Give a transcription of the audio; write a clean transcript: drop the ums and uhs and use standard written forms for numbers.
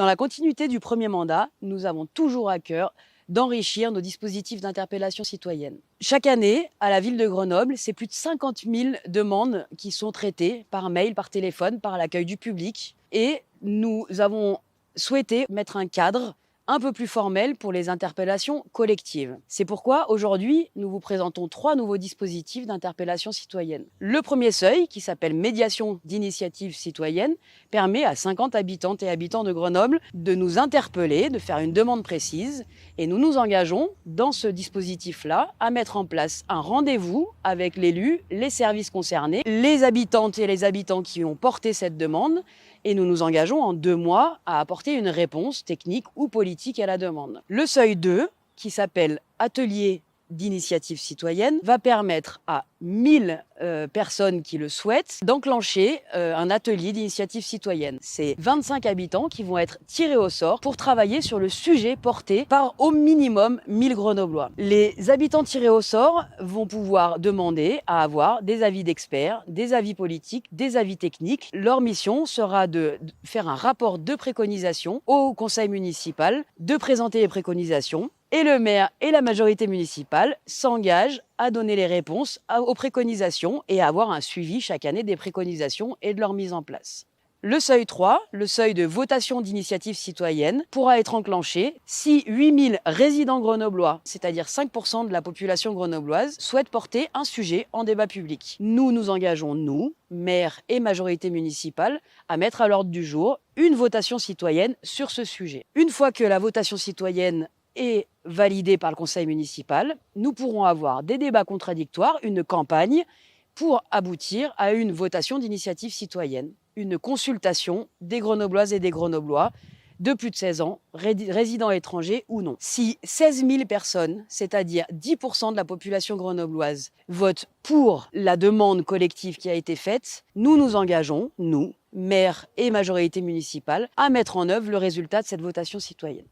Dans la continuité du premier mandat, nous avons toujours à cœur d'enrichir nos dispositifs d'interpellation citoyenne. Chaque année, à la ville de Grenoble, c'est plus de 50 000 demandes qui sont traitées par mail, par téléphone, par l'accueil du public. Et nous avons souhaité mettre un cadre un peu plus formel pour les interpellations collectives. C'est pourquoi aujourd'hui, nous vous présentons 3 nouveaux dispositifs d'interpellation citoyenne. Le premier seuil, qui s'appelle médiation d'initiative citoyenne, permet à 50 habitantes et habitants de Grenoble de nous interpeller, de faire une demande précise, et nous nous engageons dans ce dispositif-là à mettre en place un rendez-vous avec l'élu, les services concernés, les habitantes et les habitants qui ont porté cette demande, et nous nous engageons en 2 mois à apporter une réponse technique ou politique à la demande. Le seuil 2, qui s'appelle atelier d'initiative citoyenne, va permettre à 1000 personnes qui le souhaitent d'enclencher un atelier d'initiative citoyenne. C'est 25 habitants qui vont être tirés au sort pour travailler sur le sujet porté par au minimum 1000 Grenoblois. Les habitants tirés au sort vont pouvoir demander à avoir des avis d'experts, des avis politiques, des avis techniques. Leur mission sera de faire un rapport de préconisation au conseil municipal, de présenter les préconisations, et le maire et la majorité municipale s'engagent à donner les réponses aux préconisations et à avoir un suivi chaque année des préconisations et de leur mise en place. Le seuil 3, le seuil de votation d'initiative citoyenne, pourra être enclenché si 8000 résidents grenoblois, c'est-à-dire 5% de la population grenobloise, souhaitent porter un sujet en débat public. Nous nous engageons, nous, maire et majorité municipale, à mettre à l'ordre du jour une votation citoyenne sur ce sujet. Une fois que la votation citoyenne est validée par le conseil municipal, nous pourrons avoir des débats contradictoires, une campagne pour aboutir à une votation d'initiative citoyenne, une consultation des Grenobloises et des Grenoblois de plus de 16 ans, résidents étrangers ou non. Si 16 000 personnes, c'est-à-dire 10% de la population grenobloise, votent pour la demande collective qui a été faite, nous nous engageons, nous, maire et majorité municipale, à mettre en œuvre le résultat de cette votation citoyenne.